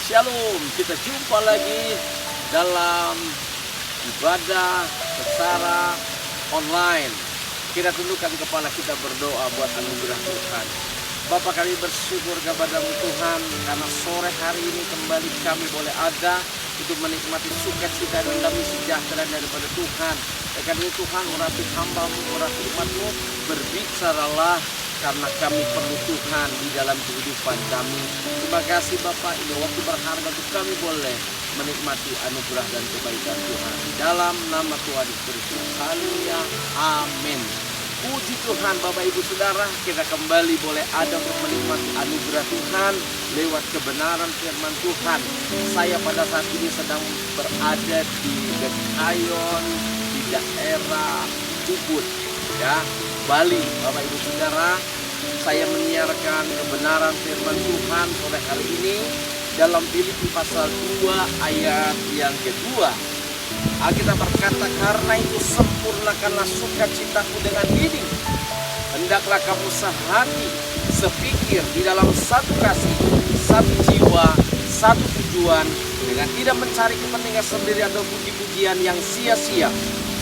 Shalom, kita jumpa lagi dalam ibadah secara online. Kita tundukkan kepala kita berdoa buat anugerah Tuhan. Bapa, kami bersyukur kepada-Mu Tuhan, karena sore hari ini kembali kami boleh ada untuk menikmati sukacita dan damai sejahtera daripada Tuhan. Karena itu Tuhan, urapi hamba-Mu, urapi umat-Mu, berbicaralah, karena kami perlu Tuhan di dalam kehidupan kami. Terima kasih Bapak, ini waktu berharga untuk kami boleh menikmati anugerah dan kebaikan Tuhan. Dalam nama Tuhan Yesus Kristus, haleluya, amin. Puji Tuhan Bapak Ibu Saudara, kita kembali boleh ada untuk menikmati anugerah Tuhan lewat kebenaran firman Tuhan. Saya pada saat ini sedang berada di Gekayon, di daerah Ubud, ya, Bali. Bapak Ibu Saudara, saya menyiarkan kebenaran firman Tuhan sore hari ini dalam Filipi pasal 2 ayat yang kedua. Alkitab berkata, karena itu sempurnakanlah sukacitaku dengan ini, hendaklah kamu sehati, sepikir di dalam satu kasih, satu jiwa, satu tujuan, dengan tidak mencari kepentingan sendiri atau puji-pujian yang sia-sia.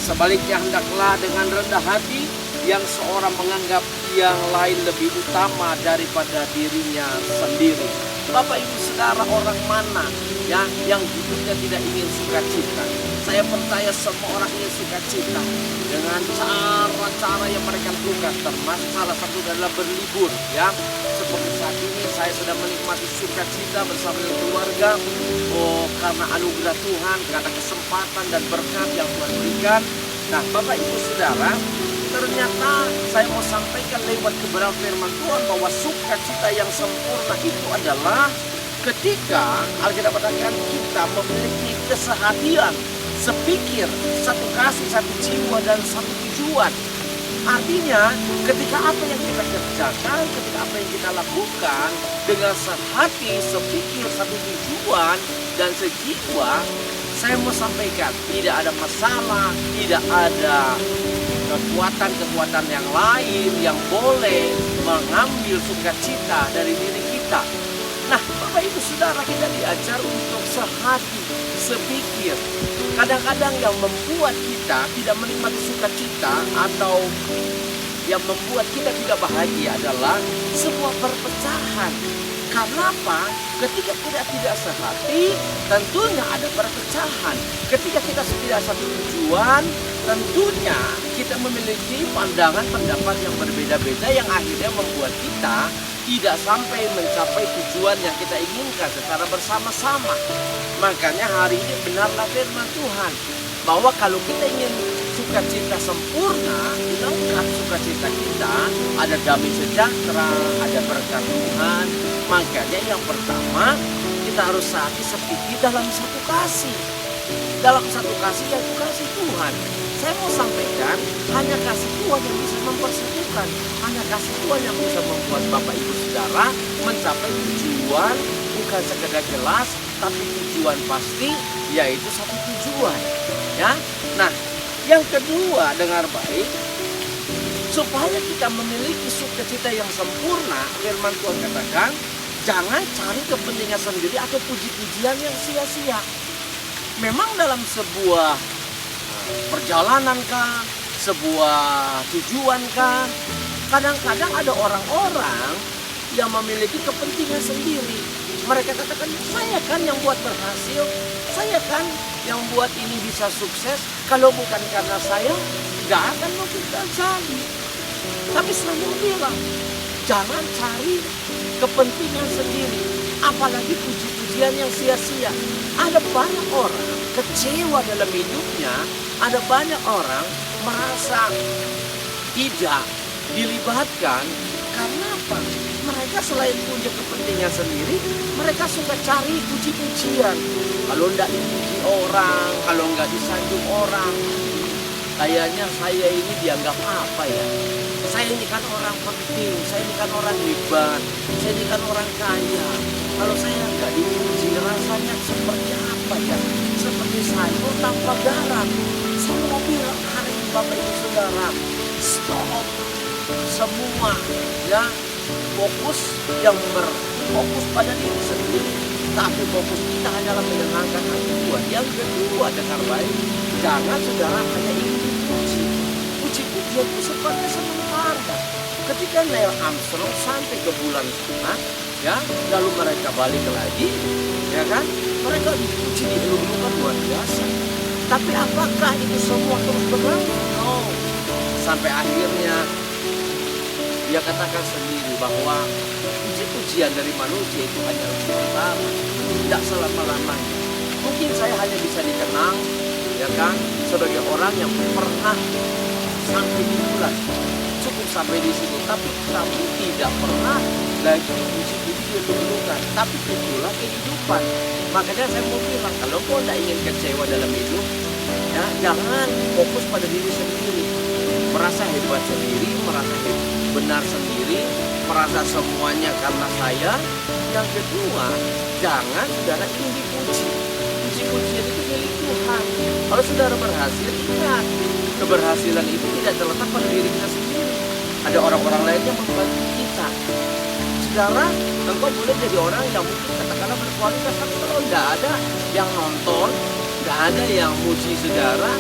Sebaliknya hendaklah dengan rendah hati, yang seorang menganggap yang lain lebih utama daripada dirinya sendiri. Bapak Ibu Saudara, orang mana ya yang hidupnya tidak ingin sukacita? Saya percaya semua orang ingin sukacita dengan cara-cara yang mereka lakukan, termasuk salah satu adalah berlibur, ya. Seperti saat ini saya sedang menikmati sukacita bersama dengan keluarga. Oh, karena anugerah Tuhan, karena kesempatan dan berkat yang Tuhan berikan. Nah, Bapak Ibu Saudara, ternyata saya mau sampaikan lewat kebenaran firman Tuhan bahwa sukacita yang sempurna itu adalah ketika Alkitab katakan kita memiliki kesehatian, sepikir, satu kasih, satu jiwa, dan satu tujuan. Artinya ketika apa yang kita kerjakan, ketika apa yang kita lakukan dengan sehati, sepikir, satu tujuan, dan sejiwa, saya mau sampaikan tidak ada masalah, tidak ada kekuatan-kekuatan yang lain yang boleh mengambil sukacita dari diri kita. Nah, Bapak Ibu Saudara, kita diajar untuk sehati, sepikir. Kadang-kadang yang membuat kita tidak menikmati sukacita atau yang membuat kita tidak bahagia adalah sebuah perpecahan. Karena apa? Ketika kita tidak sehati, tentunya ada perpecahan. Ketika kita tidak satu tujuan, tentunya kita memiliki pandangan pendapat yang berbeda-beda yang akhirnya membuat kita tidak sampai mencapai tujuan yang kita inginkan secara bersama-sama. Makanya hari ini benarlah firman Tuhan bahwa kalau kita ingin sukacita sempurna, lengkap sukacita kita, ada damai sejahtera, ada berkat Tuhan. Makanya yang pertama, kita harus sehati sepikir dalam satu kasih. Dalam satu kasih, yaitu kasih Tuhan. Saya mau sampaikan, hanya kasih Tuhan yang bisa mempersatukan. Hanya kasih Tuhan yang bisa membuat Bapak Ibu Saudara mencapai tujuan, bukan sekedar jelas, tapi tujuan pasti, yaitu satu tujuan. Ya, nah, yang kedua, dengar baik, supaya kita memiliki sukacita yang sempurna, firman Tuhan katakan, jangan cari kepentingan sendiri atau puji-pujian yang sia-sia. Memang dalam sebuah perjalanan kan, sebuah tujuan kan, kadang-kadang ada orang-orang yang memiliki kepentingan sendiri. Mereka katakan, saya kan yang buat berhasil, saya kan yang buat ini bisa sukses. Kalau bukan karena saya, gak akan mungkin terjadi. Tapi saya mau bilang, jangan cari kepentingan sendiri, apalagi puji-pujian yang sia-sia. Ada banyak orang kecewa dalam hidupnya, ada banyak orang merasa tidak dilibatkan. Karena apa? Mereka selain punya kepentingan sendiri, mereka suka cari puji-pujian. Kalau tidak dipuji orang, kalau nggak disanjung orang, kayaknya saya ini dianggap apa ya? Saya ini kan orang penting, saya ini kan orang hebat, saya ini kan orang kaya. Kalau saya nggak dipuji, rasanya seperti apa ya? Seperti sayur tanpa garam. Saya mau bilang hari ini Bapak Ibu Saudara, stop semua, ya, fokus yang berfokus pada diri sendiri. Tapi fokus kita hanyalah menyenangkan hati Tuhan. Yang kedua, dengar baik, jangan saudara hanya ingin dipuji. Puji-pujian itu sifatnya sementara. Ketika Neil Armstrong sampai ke bulan setengah, ya, lalu mereka balik lagi, ya kan? Mereka dipuji, dielung-elungkan luar biasa. Tapi apakah itu semua terus berlangsung? No. Sampai akhirnya dia katakan sendiri bahwa puji-pujian dari manusia itu hanya sementara, tidak selama-lamanya. Mungkin saya hanya bisa dikenang, ya kan, sebagai orang yang pernah sampai di bulan, cukup sampai di situ. Tapi kami tidak pernah lagi puji-puji dielung-elungkan. Tapi itulah kehidupan. Makanya saya mau bilang, kalau kau tidak ingin kecewa dalam hidup, ya, jangan fokus pada diri sendiri, merasa hebat sendiri, merasa benar sendiri, merasa semuanya karena saya. Yang kedua, jangan saudara ingin dipuji. Puji-pujian itu milik Tuhan. Kalau saudara berhasil, ingat, keberhasilan itu tidak terletak pada diri kita sendiri. Ada orang-orang lain yang membantu kita. Saudara, engkau boleh jadi orang yang mungkin katakanlah berkualitas, tapi kalau tidak ada yang nonton, tidak ada yang muji saudara,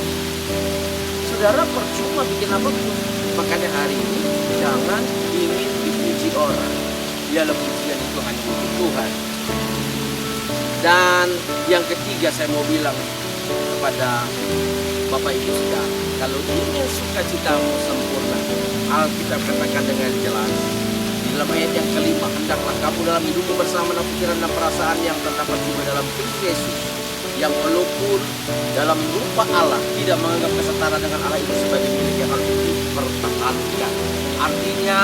saudara percuma bikin apapun. Makanya hari ini jangan ingin dipuji orang. Biarlah pujian itu hanya untuk Tuhan. Dan yang ketiga saya mau bilang kepada Bapak Ibu saudara, kalau ingin sukacitamu sempurna, Alkitab katakan dengan jelas dalam ayat yang kelima, hendaklah kamu dalam hidupmu bersama pikiran dan perasaan yang terdapat juga dalam Kristus Yesus, yang walaupun dalam rupa Allah tidak menganggap kesetaraan dengan Allah itu sebagai milik yang harus dipertahankan. Artinya,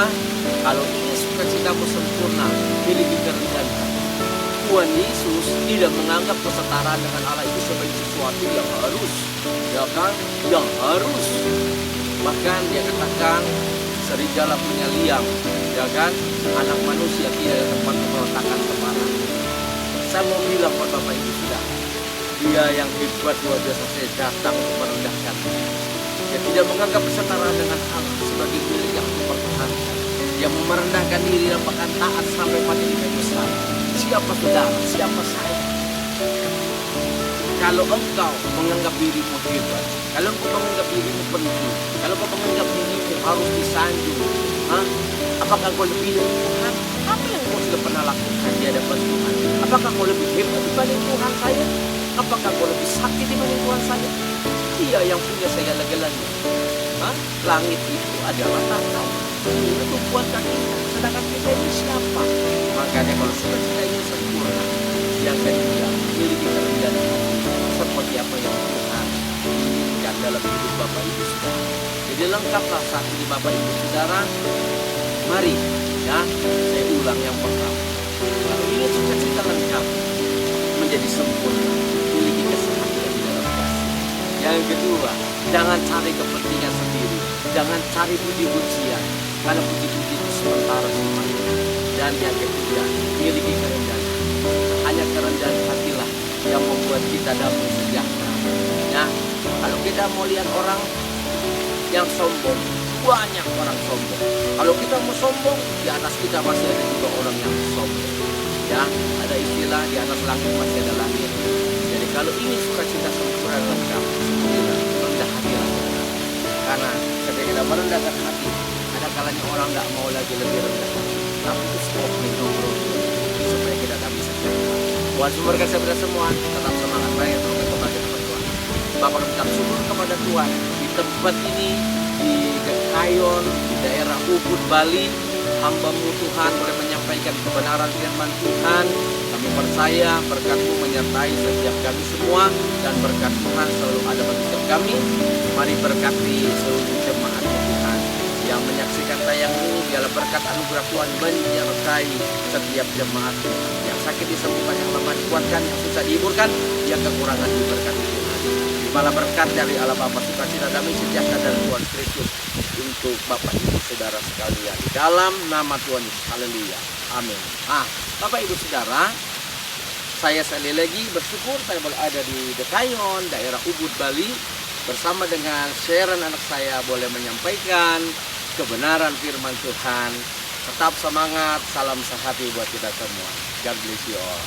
kalau ingin sukacitamu sempurna, miliki kerendahan. Tuhan Yesus tidak menganggap kesetaraan dengan Allah itu sebagai sesuatu yang harus, ya kan, yang harus. Bahkan dia katakan, serigala punya liang, ya kan, anak manusia tidak ada tempat meletakkan kepala. Saya mau bilang buat Bapak Ibu sudah, dia yang hebat luar biasa, saya datang untuk merendahkan. Dia tidak menganggap kesetaraan dengan Allah sebagai milik yang dipertahankan. Dia merendahkan diri dan bahkan taat sampai pada di kayu salib. Siapa saudara? Siapa saya? Kalau engkau menganggap dirimu hebat, kalau engkau menganggap dirimu penting, kalau engkau menganggap dirimu harus disanjung, apakah kau lebih dari Tuhan? Apa yang kau sudah pernah lakukan di hadapan Tuhan? Apakah kau lebih hebat dibanding Tuhan saya? Apakah kau lebih sakti dibanding Tuhan saya? Dia yang punya segala-galanya. Langit itu adalah tanah, itu tumpuan kakinya. Sedangkan kita ini siapa? Makanya kalau sukacita ini sempurna, yang ketiga, miliki kerendahan hati seperti apa yang Tuhan inginkan dalam hidup Bapak Ibu Saudara. Jadi lengkaplah saat ini Bapak Ibu Saudara. Mari, ya, saya ulang yang pertama. Kalau ingin sukacita lengkap, menjadi sempurna, miliki kesehatan di dalam kasih. Yang kedua, jangan cari kepentingan sendiri, jangan cari puji-pujian, karena puji-puji itu sementara semuanya. Dan yang ketiga, miliki kerendahan. Hanya kerendahan hatilah yang membuat kita damai sejahtera. Ya, kalau kita mau lihat orang yang sombong, banyak orang sombong. Kalau kita mau sombong, di atas kita masih ada juga orang yang sombong. Ya, ada istilah di atas langit masih ada langit. Jadi kalau ingin sukacita sempurna lengkap, rendah hatilah. Karena ketika kita merendahkan hati, ada kalanya orang tidak mau lagi lebih rendah. Tapi itu stop menunggu supaya kita tak bisa sejahtera. Tuhan memberkati kita semua, tetap semangat, baik untuk kepada Tuhan. Bapak mengucap syukur kepada Tuhan di tempat ini, di Kayon, di daerah Ubud, Bali. Hamba-Mu Tuhan boleh menyampaikan kebenaran firman Tuhan. Kami percaya berkat-Mu menyertai setiap kami semua, dan berkat Tuhan selalu ada bagi setiap kami. Mari berkati seluruh jemaat Tuhan yang menyaksikan tayang ini. Biarlah berkat anugerah Tuhan menyertai setiap jemaat Tuhan. Yang sakit disembuhkan, yang lemah dikuatkan, yang susah dihiburkan, yang kekurangan diberkati Tuhan. Terimalah berkat dari Allah Bapa, sukacita, damai sejahtera dan Tuhan Kristus untuk Bapak Ibu Saudara sekalian. Dalam nama Tuhan Yesus, haleluya, amin. Bapak Ibu Saudara, saya sekali lagi bersyukur saya boleh ada di Dekayon, daerah Ubud, Bali, bersama dengan Sharon anak saya boleh menyampaikan kebenaran firman Tuhan. Tetap semangat, salam sehati buat kita semua. God bless you all.